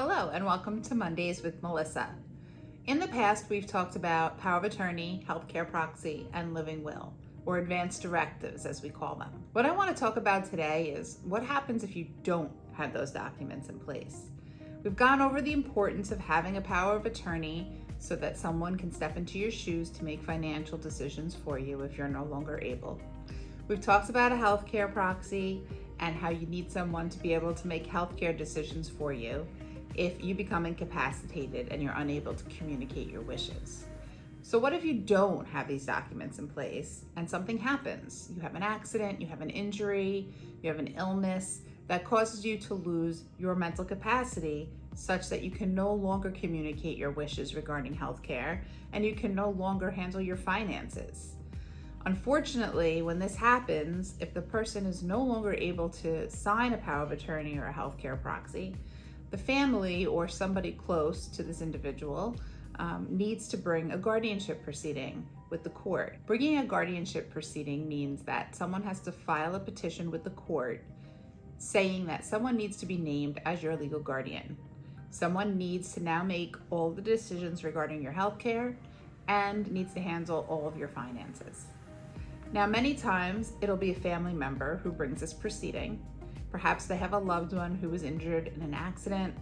Hello and welcome to Mondays with Melissa. In the past, we've talked about power of attorney, healthcare proxy, and living will, or advance directives as we call them. What I want to talk about today is what happens if you don't have those documents in place. We've gone over the importance of having a power of attorney so that someone can step into your shoes to make financial decisions for you if you're no longer able. We've talked about a healthcare proxy and how you need someone to be able to make healthcare decisions for you if you become incapacitated and you're unable to communicate your wishes. So what if you don't have these documents in place and something happens? You have an accident, you have an injury, you have an illness that causes you to lose your mental capacity such that you can no longer communicate your wishes regarding healthcare and you can no longer handle your finances. Unfortunately, when this happens, if the person is no longer able to sign a power of attorney or a healthcare proxy, the family or somebody close to this individual needs to bring a guardianship proceeding with the court. Bringing a guardianship proceeding means that someone has to file a petition with the court saying that someone needs to be named as your legal guardian. Someone needs to now make all the decisions regarding your health care and needs to handle all of your finances. Now, many times it'll be a family member who brings this proceeding. Perhaps they have a loved one who was injured in an accident,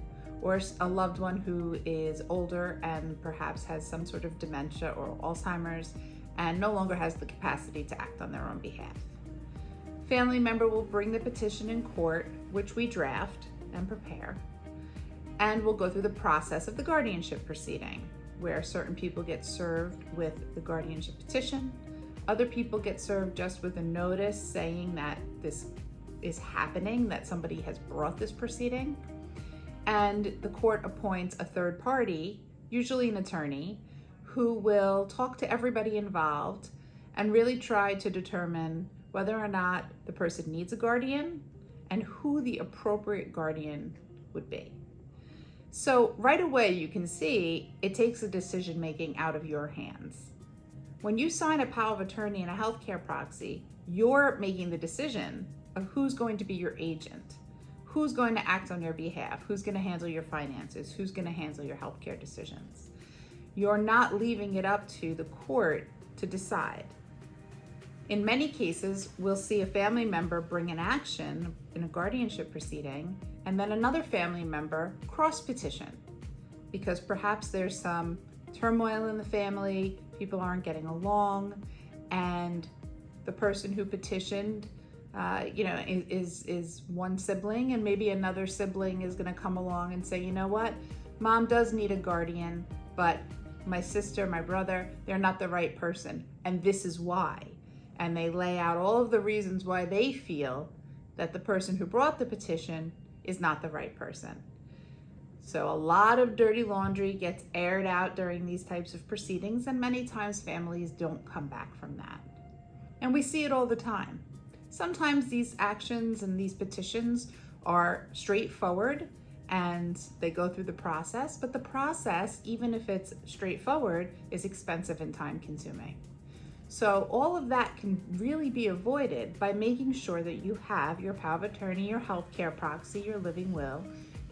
or a loved one who is older and perhaps has some sort of dementia or Alzheimer's and no longer has the capacity to act on their own behalf. Family member will bring the petition in court, which we draft and prepare, and we'll go through the process of the guardianship proceeding, where certain people get served with the guardianship petition, other people get served just with a notice saying that this is happening, that somebody has brought this proceeding, and the court appoints a third party, usually an attorney, who will talk to everybody involved and really try to determine whether or not the person needs a guardian and who the appropriate guardian would be. So right away you can see it takes the decision making out of your hands. When you sign a power of attorney and a healthcare proxy, you're making the decision of who's going to be your agent, who's going to act on your behalf, who's going to handle your finances, who's going to handle your healthcare decisions. You're not leaving it up to the court to decide. In many cases, we'll see a family member bring an action in a guardianship proceeding and then another family member cross-petition because perhaps there's some turmoil in the family, people aren't getting along, and the person who petitioned is one sibling, and maybe another sibling is going to come along and say, you know what, mom does need a guardian, but my sister, my brother, they're not the right person, and this is why. And they lay out all of the reasons why they feel that the person who brought the petition is not the right person. So a lot of dirty laundry gets aired out during these types of proceedings, and many times families don't come back from that. And we see it all the time. Sometimes these actions and these petitions are straightforward and they go through the process, but the process, even if it's straightforward, is expensive and time consuming. So all of that can really be avoided by making sure that you have your power of attorney, your healthcare proxy, your living will,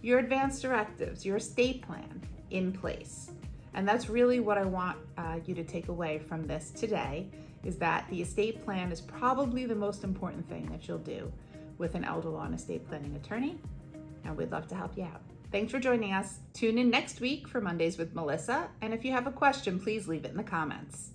your advance directives, your estate plan in place. And that's really what I want you to take away from this today, is that the estate plan is probably the most important thing that you'll do with an elder law and estate planning attorney, and we'd love to help you out. Thanks for joining us. Tune in next week for Mondays with Melissa, and if you have a question, please leave it in the comments.